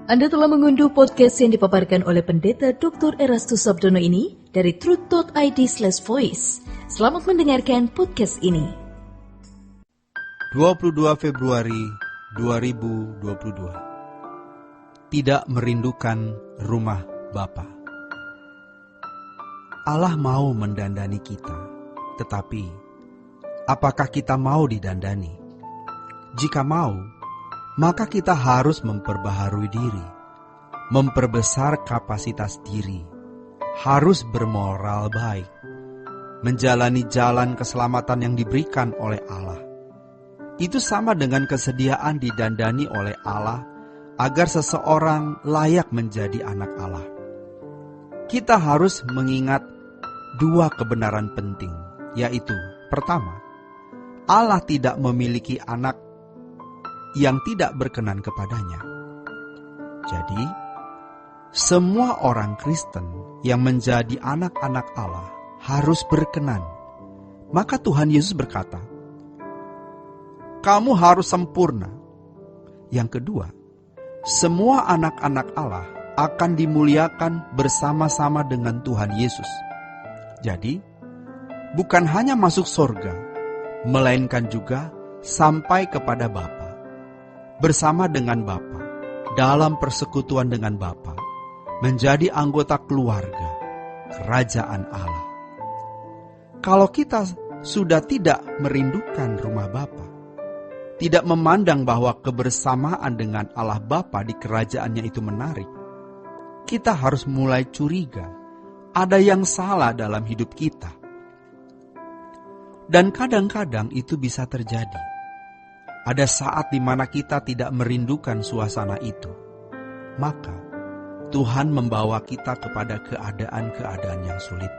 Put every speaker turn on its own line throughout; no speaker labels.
Anda telah mengunduh podcast yang dipaparkan oleh Pendeta Dr. Erastus Sabdono ini dari truth.id/voice. Selamat mendengarkan podcast ini.
22 Februari 2022. Tidak merindukan rumah Bapa. Allah mau mendandani kita, tetapi apakah kita mau didandani? Jika mau, maka kita harus memperbaharui diri, memperbesar kapasitas diri, harus bermoral baik, menjalani jalan keselamatan yang diberikan oleh Allah. Itu sama dengan kesediaan didandani oleh Allah agar seseorang layak menjadi anak Allah. Kita harus mengingat dua kebenaran penting, yaitu pertama, Allah tidak memiliki anak yang tidak berkenan kepadanya. Jadi, semua orang Kristen yang menjadi anak-anak Allah harus berkenan. Maka Tuhan Yesus berkata, kamu harus sempurna. Yang kedua, semua anak-anak Allah akan dimuliakan bersama-sama dengan Tuhan Yesus. Jadi, bukan hanya masuk surga, melainkan juga sampai kepada Bapa. Bersama dengan Bapa, dalam persekutuan dengan Bapa, menjadi anggota keluarga, kerajaan Allah. Kalau kita sudah tidak merindukan rumah Bapa, tidak memandang bahwa kebersamaan dengan Allah Bapa di kerajaannya itu menarik, kita harus mulai curiga, ada yang salah dalam hidup kita. Dan kadang-kadang itu bisa terjadi. Ada saat di mana kita tidak merindukan suasana itu. Maka, Tuhan membawa kita kepada keadaan-keadaan yang sulit.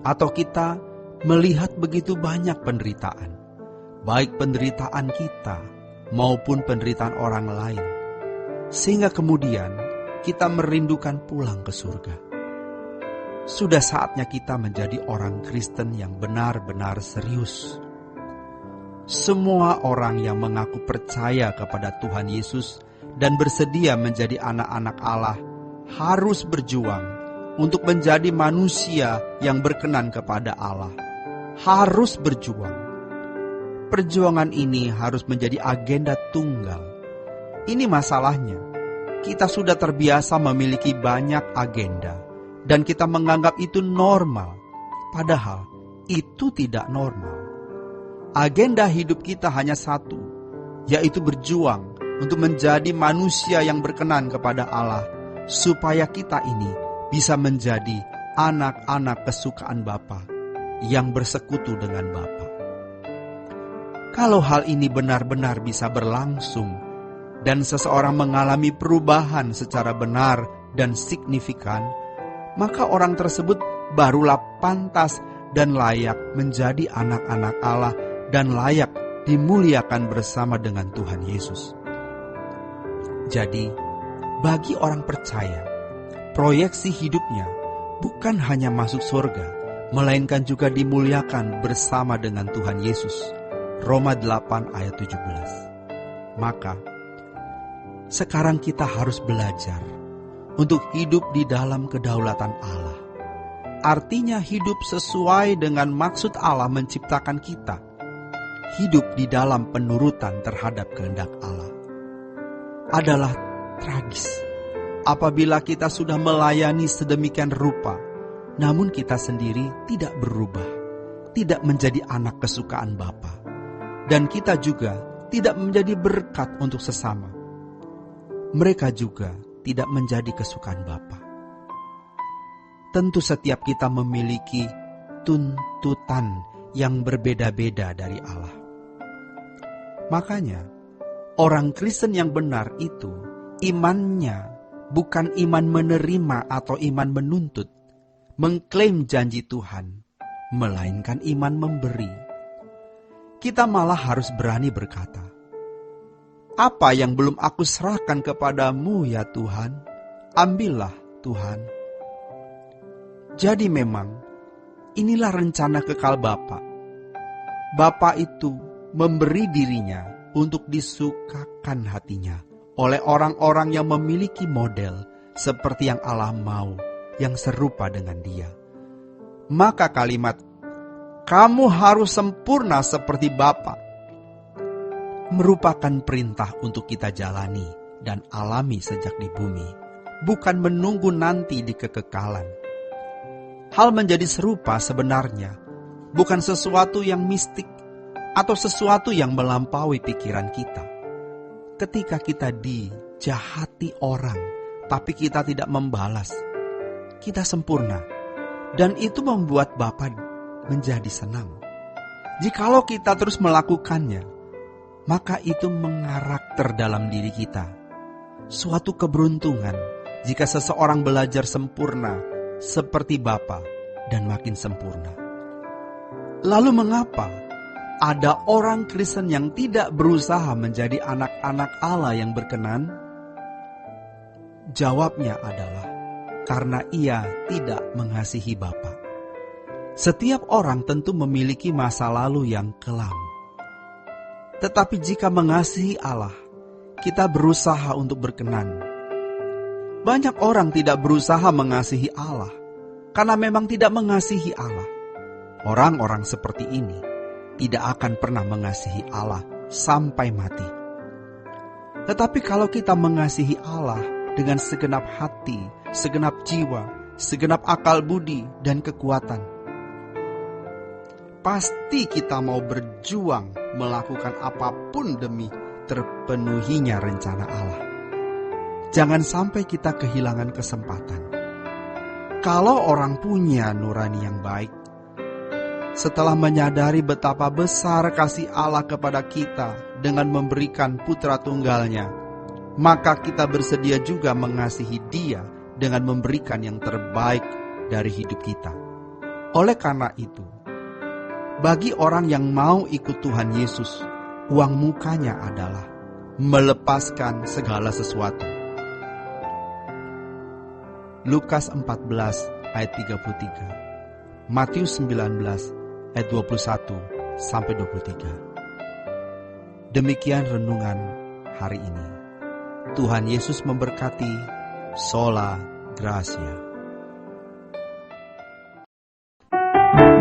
Atau kita melihat begitu banyak penderitaan. Baik penderitaan kita maupun penderitaan orang lain. Sehingga kemudian kita merindukan pulang ke surga. Sudah saatnya kita menjadi orang Kristen yang benar-benar serius. Semua orang yang mengaku percaya kepada Tuhan Yesus dan bersedia menjadi anak-anak Allah harus berjuang untuk menjadi manusia yang berkenan kepada Allah. Harus berjuang. Perjuangan ini harus menjadi agenda tunggal. Ini masalahnya. Kita sudah terbiasa memiliki banyak agenda dan kita menganggap itu normal. Padahal itu tidak normal. Agenda hidup kita hanya satu, yaitu berjuang untuk menjadi manusia yang berkenan kepada Allah, supaya kita ini bisa menjadi anak-anak kesukaan Bapa yang bersekutu dengan Bapa. Kalau hal ini benar-benar bisa berlangsung dan seseorang mengalami perubahan secara benar dan signifikan, maka orang tersebut barulah pantas dan layak menjadi anak-anak Allah dan layak dimuliakan bersama dengan Tuhan Yesus. Jadi, bagi orang percaya, proyeksi hidupnya bukan hanya masuk surga, melainkan juga dimuliakan bersama dengan Tuhan Yesus. Roma 8 ayat 17. Maka, sekarang kita harus belajar untuk hidup di dalam kedaulatan Allah. Artinya hidup sesuai dengan maksud Allah menciptakan kita. Hidup di dalam penurutan terhadap kehendak Allah. Adalah tragis apabila kita sudah melayani sedemikian rupa, namun kita sendiri tidak berubah, tidak menjadi anak kesukaan Bapa, dan kita juga tidak menjadi berkat untuk sesama. Mereka juga tidak menjadi kesukaan Bapa. Tentu setiap kita memiliki tuntutan yang berbeda-beda dari Allah. Makanya, orang Kristen yang benar itu, imannya bukan iman menerima atau iman menuntut, mengklaim janji Tuhan, melainkan iman memberi. Kita malah harus berani berkata, apa yang belum aku serahkan kepadamu ya Tuhan, ambillah Tuhan. Jadi memang, inilah rencana kekal Bapa. Bapa itu memberi dirinya untuk disukakan hatinya oleh orang-orang yang memiliki model seperti yang Allah mau, yang serupa dengan Dia. Maka kalimat, "Kamu harus sempurna seperti Bapa," merupakan perintah untuk kita jalani dan alami sejak di bumi, bukan menunggu nanti di kekekalan. Hal menjadi serupa sebenarnya bukan sesuatu yang mistik atau sesuatu yang melampaui pikiran kita. Ketika kita dijahati orang, tapi kita tidak membalas, kita sempurna. Dan itu membuat Bapa menjadi senang. Jikalau kita terus melakukannya, maka itu mengarakter dalam diri kita. Suatu keberuntungan jika seseorang belajar sempurna seperti Bapa dan makin sempurna. Lalu mengapa ada orang Kristen yang tidak berusaha menjadi anak-anak Allah yang berkenan? Jawabnya adalah karena ia tidak mengasihi Bapa. Setiap orang tentu memiliki masa lalu yang kelam. Tetapi jika mengasihi Allah, kita berusaha untuk berkenan. Banyak orang tidak berusaha mengasihi Allah karena memang tidak mengasihi Allah. Orang-orang seperti ini tidak akan pernah mengasihi Allah sampai mati. Tetapi kalau kita mengasihi Allah dengan segenap hati, segenap jiwa, segenap akal budi dan kekuatan, pasti kita mau berjuang melakukan apapun demi terpenuhinya rencana Allah. Jangan sampai kita kehilangan kesempatan. Kalau orang punya nurani yang baik, setelah menyadari betapa besar kasih Allah kepada kita dengan memberikan putra tunggalnya, maka kita bersedia juga mengasihi Dia dengan memberikan yang terbaik dari hidup kita. Oleh karena itu, bagi orang yang mau ikut Tuhan Yesus, uang mukanya adalah melepaskan segala sesuatu. Lukas 14 ayat 33, Matius 19 ayat 21 sampai 23. Demikian renungan hari ini. Tuhan Yesus memberkati. Sola Gracia.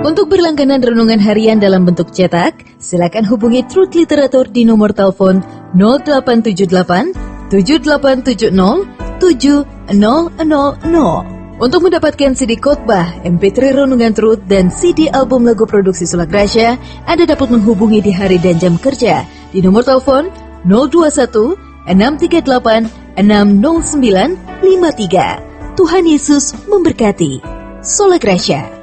Untuk berlangganan renungan harian dalam bentuk cetak, silakan hubungi Truth Literatur di nomor telepon 0878 7870 7000. Untuk mendapatkan CD khotbah, MP3 renungan Truth, dan CD album lagu produksi Sola Gracia, Anda dapat menghubungi di hari dan jam kerja di nomor telepon 021 638 60953. Tuhan Yesus memberkati. Sola Gracia.